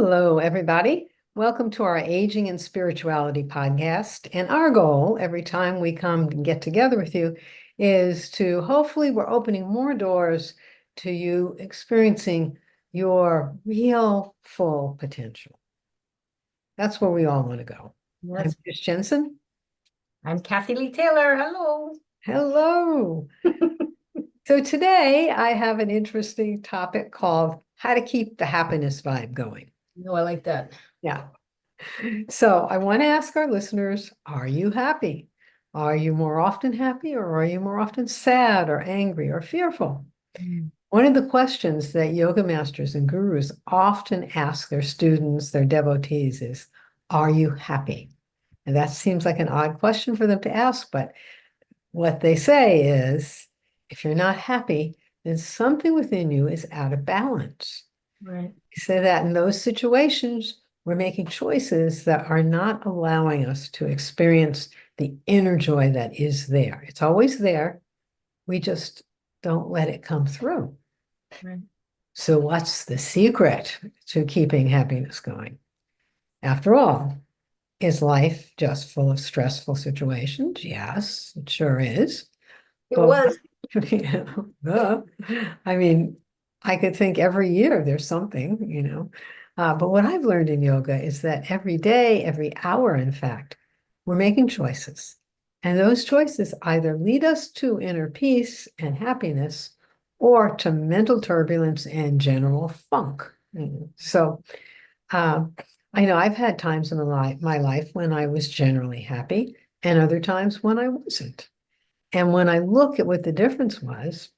Hello, everybody. Welcome to our Aging and Spirituality podcast. And our goal every time we come and get together with you is to hopefully we're opening more doors to you experiencing your real full potential. That's where we all want to go. I'm Yes. Chris Jensen. I'm Kathy Lee Taylor. Hello. Hello. So today I have an interesting topic called how to keep the happiness vibe going. No, I like that. Yeah. So I want to ask our listeners, are you happy? Are you more often happy or are you more often sad or angry or fearful? One of the questions that yoga masters and gurus often ask their students, their devotees is, are you happy? And that seems like an odd question for them to ask, but what they say is, if you're not happy, then something within you is out of balance. Right. Say that in those situations, we're making choices that are not allowing us to experience the inner joy that is there. It's always there. We just don't let it come through. Right. So, what's the secret to keeping happiness going? After all, is life just full of stressful situations? Yes, it sure is. It But was. I mean, I could think every year there's something. But what I've learned in yoga is that every day, every hour, in fact, we're making choices. And those choices either lead us to inner peace and happiness or to mental turbulence and general funk. So I know I've had times in my life when I was generally happy and other times when I wasn't. And when I look at what the difference was,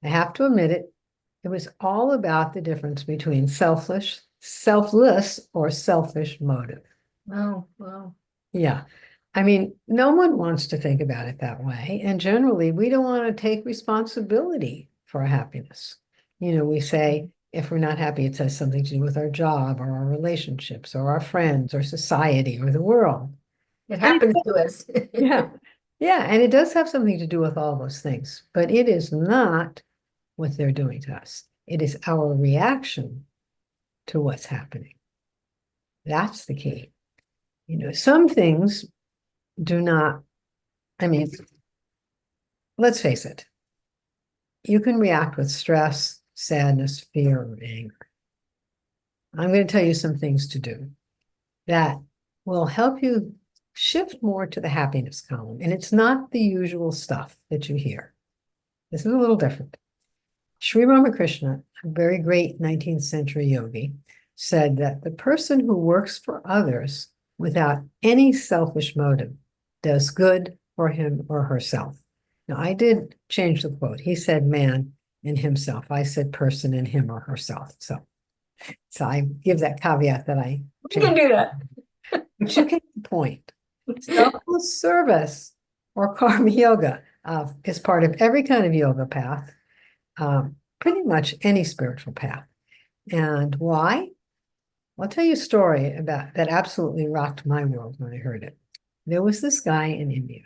I have to admit it was all about the difference between selfless or selfish motive. Oh, well. Yeah. I mean, no one wants to think about it that way. And generally, we don't want to take responsibility for our happiness. We say if we're not happy, it has something to do with our job or our relationships or our friends or society or the world. It happens to us. Yeah. Yeah. And it does have something to do with all those things, but it is not what they're doing to us. It is our reaction to what's happening. That's the key. Some things do not, I mean, let's face it, you can react with stress, sadness, fear, or anger. I'm going to tell you some things to do that will help you shift more to the happiness column. And it's not the usual stuff that you hear. This is a little different. Sri Ramakrishna, a very great 19th century yogi, said that the person who works for others without any selfish motive does good for him or herself. Now, I did change the quote. He said man and himself. I said person and him or herself. So I give that caveat that I We can do that. But you get the point. Selfless service or karma yoga is part of every kind of yoga path, pretty much any spiritual path. And why? I'll tell you a story about that absolutely rocked my world when I heard it. There was this guy in India,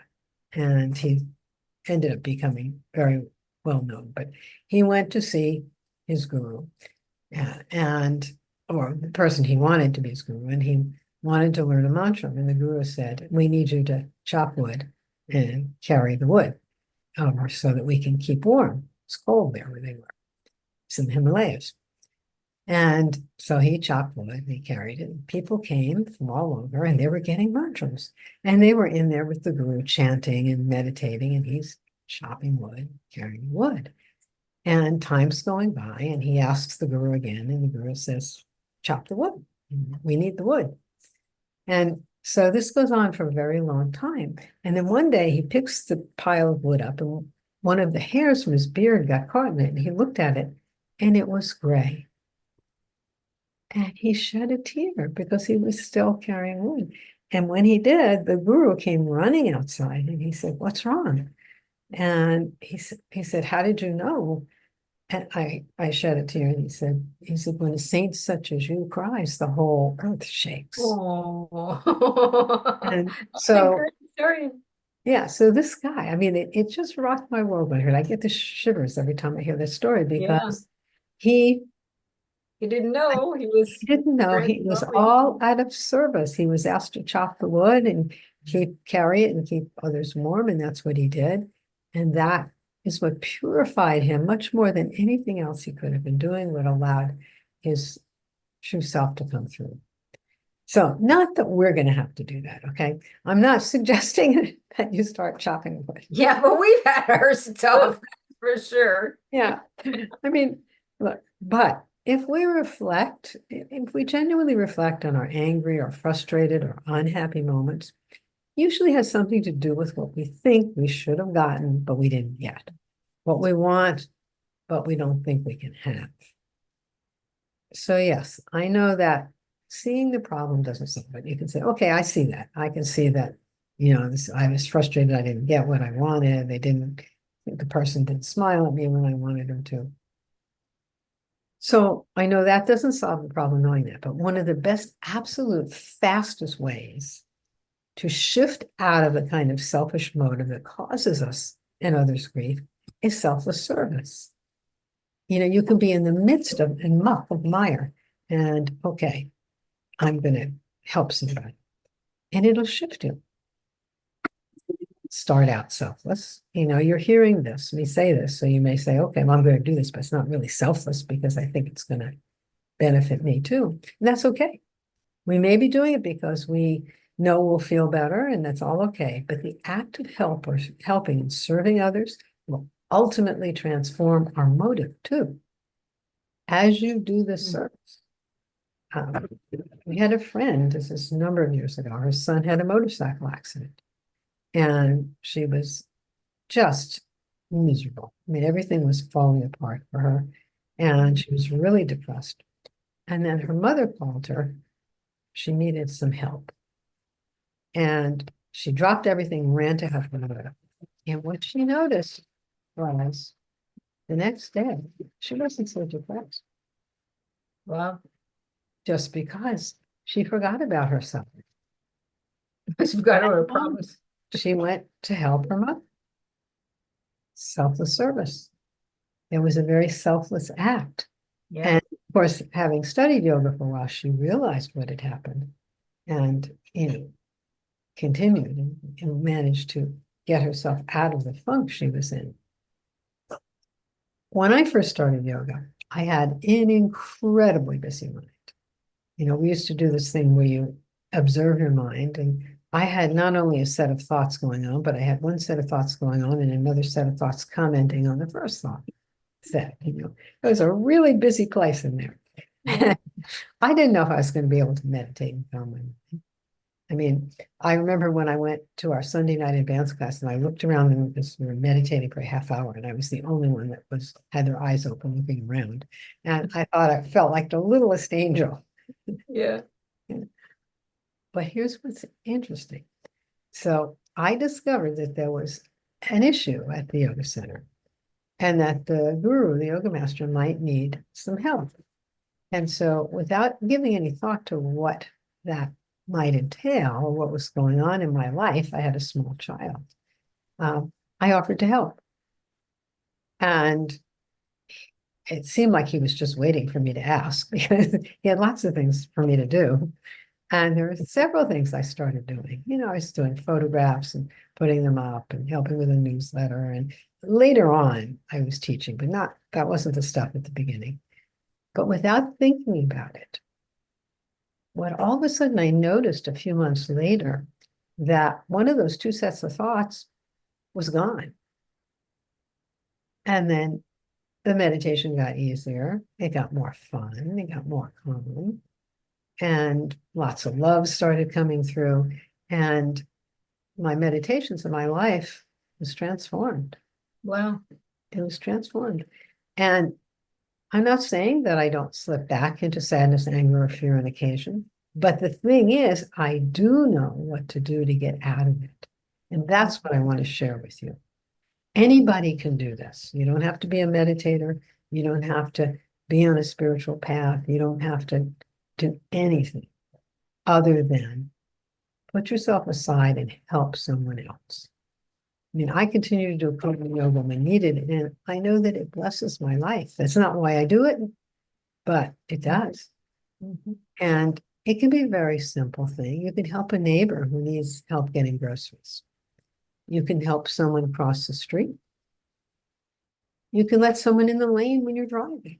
and he ended up becoming very well known, but he went to see his guru or the person he wanted to be his guru, and he wanted to learn a mantra. And the guru said, we need you to chop wood and carry the wood over so that we can keep warm. It's cold there where they were. It's in the Himalayas. And so he chopped wood and he carried it. People came from all over and they were getting mantras. And they were in there with the guru chanting and meditating, and he's chopping wood, carrying wood. And time's going by, and he asks the guru again, and the guru says, chop the wood. We need the wood. And so this goes on for a very long time. And then one day he picks the pile of wood up, and one of the hairs from his beard got caught in it, and he looked at it, and it was gray. And he shed a tear because he was still carrying wood. And when he did, the guru came running outside, and he said, what's wrong? And he said, how did you know? And I shed a tear, and he said, when a saint such as you cries, the whole earth shakes. Oh, And that's a so, great story. yeah, so this guy, I mean, it just rocked my world when I heard it. I get the shivers every time I hear this story Yeah. because he He didn't know he was. He didn't know, he was all out of service. He was asked to chop the wood and carry it and keep others warm, and that's what he did. And that is what purified him much more than anything else he could have been doing, what allowed his true self to come through. So not that we're going to have to do that, okay? I'm not suggesting that you start chopping wood. Yeah, but we've had our stuff for sure. Yeah. I mean, look, but if we reflect, if we genuinely reflect on our angry or frustrated or unhappy moments, usually has something to do with what we think we should have gotten, but we didn't get. What we want, but we don't think we can have. So yes, I know that seeing the problem doesn't solve it. You can say, okay, I see that. I can see that, I was frustrated. I didn't get what I wanted. The person didn't smile at me when I wanted them to. So I know that doesn't solve the problem knowing that, but one of the best, absolute fastest ways to shift out of the kind of selfish motive that causes us and others grief is selfless service. You can be in the midst of and muck of mire and okay, I'm going to help somebody and it'll shift you. Start out selfless. You're hearing this, me say this, so you may say, okay, well, I'm going to do this, but it's not really selfless because I think it's going to benefit me too. And that's okay. We may be doing it because we know we'll feel better, and that's all okay. But the act of helping and serving others will ultimately transform our motive too. As you do this service. We had a friend, this is a number of years ago, her son had a motorcycle accident. And she was just miserable. I mean, everything was falling apart for her. And she was really depressed. And then her mother called her. She needed some help. And she dropped everything, ran to help her mother. And what she noticed was the next day, she wasn't so depressed. Well, just because she forgot about herself. she's got other problems. She went to help her mother. Selfless service. It was a very selfless act. Yeah. And of course, having studied yoga for a while, she realized what had happened and, continued and managed to get herself out of the funk she was in. When I first started yoga, I had an incredibly busy mind. We used to do this thing where you observe your mind, and I had not only a set of thoughts going on, but I had one set of thoughts going on and another set of thoughts commenting on the first thought set. It was a really busy place in there. Yeah. I didn't know if I was going to be able to meditate and calm my mind. I mean, I remember when I went to our Sunday night advanced class and I looked around and we were meditating for a half hour, and I was the only one that had their eyes open looking around. And I thought I felt like the littlest angel. Yeah. But here's what's interesting. So I discovered that there was an issue at the yoga center and that the guru, the yoga master, might need some help. And so without giving any thought to what that might entail or what was going on in my life, I had a small child. I offered to help. And it seemed like he was just waiting for me to ask because he had lots of things for me to do. And there were several things I started doing. I was doing photographs and putting them up and helping with a newsletter. And later on, I was teaching, but that wasn't the stuff at the beginning. But without thinking about it, what all of a sudden I noticed a few months later, that one of those two sets of thoughts was gone. And then the meditation got easier. It got more fun. It got more calm. And lots of love started coming through, and my meditations in my life was transformed. Wow. It was transformed. And I'm not saying that I don't slip back into sadness, anger, or fear on occasion, but the thing is, I do know what to do to get out of it. And that's what I want to share with you. Anybody can do this. You don't have to be a meditator. You don't have to be on a spiritual path. You don't have to do anything other than put yourself aside and help someone else. I mean, I continue to do Kundalini yoga when needed, and I know that it blesses my life. That's not why I do it, but it does. Mhm. And it can be a very simple thing. You can help a neighbor who needs help getting groceries. You can help someone cross the street. You can let someone in the lane when you're driving.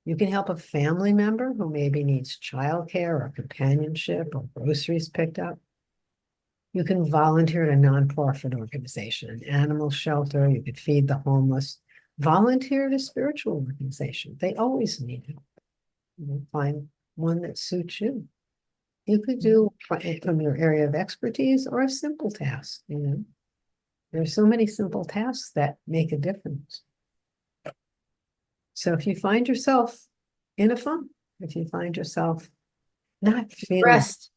You can help a family member who maybe needs childcare or companionship or groceries picked up. You can volunteer at a nonprofit organization, an animal shelter. You could feed the homeless. Volunteer at a spiritual organization. They always need help. Find one that suits you. You could do from your area of expertise or a simple task, There's so many simple tasks that make a difference. So if you find yourself in a funk, if you find yourself not feeling, Depressed.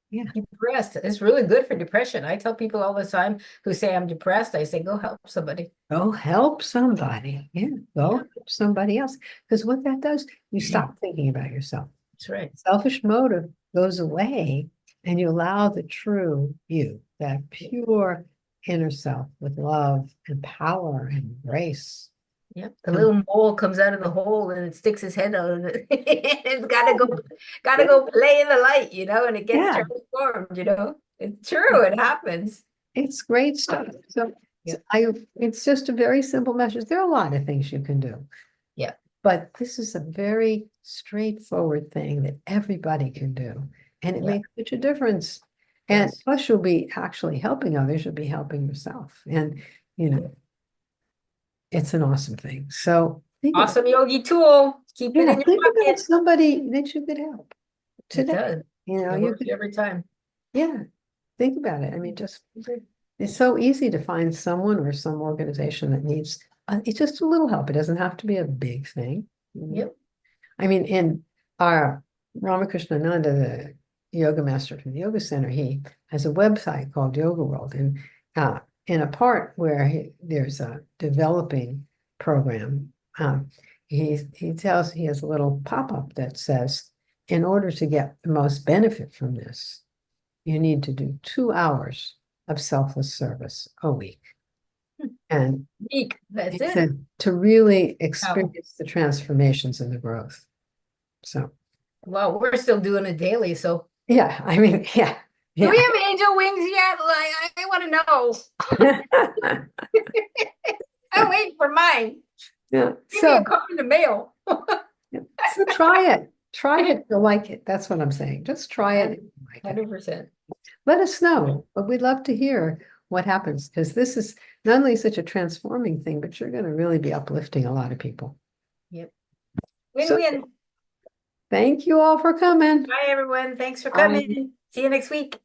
yeah, Depressed. It's really good for depression. I tell people all the time who say I'm depressed, I say, go help somebody. go help somebody. Yeah, go Yeah. help somebody else. Because what that does, you stop thinking about yourself. That's right. Selfish motive goes away and you allow the true you, that pure inner self with love and power and grace. Yep. The little mole comes out of the hole and it sticks his head out of it. It's gotta go play in the light, and it gets Yeah. transformed. It's true, it happens. It's great stuff. So Yeah. it's just a very simple message. There are a lot of things you can do. Yeah. But this is a very straightforward thing that everybody can do. And it Yeah. makes such a difference. And Yes. plus you'll be actually helping others, you'll be helping yourself. And it's an awesome thing. So think about, Awesome yogi tool. Keep it in your think about pocket. somebody that you could help It today. does. It You works could, every time. yeah, think about it. I mean, it's so easy to find someone or some organization that needs, it's just a little help. It doesn't have to be a big thing. Yep. I mean, in our Ramakrishna Ananda, the yoga master from the yoga center, he has a website called Yoga World. And in a part where there's a developing program, he tells he has a little pop-up that says, in order to get the most benefit from this, you need to do 2 hours of selfless service a week. And Week. That's he it. said to really experience the transformations and the growth. So, Well, we're still doing it daily, so yeah, I mean, yeah. do we have angel wings yet? Like, I want to know. I'm waiting for mine. Yeah. Give me a copy in the mail. So try it. Try it. You'll like it. That's what I'm saying. Just try it. 100%. Let us know. But we'd love to hear what happens because this is not only such a transforming thing, but you're going to really be uplifting a lot of people. Yep. So Win-win. thank you all for coming. Bye, everyone. Thanks for Bye. coming. See you next week.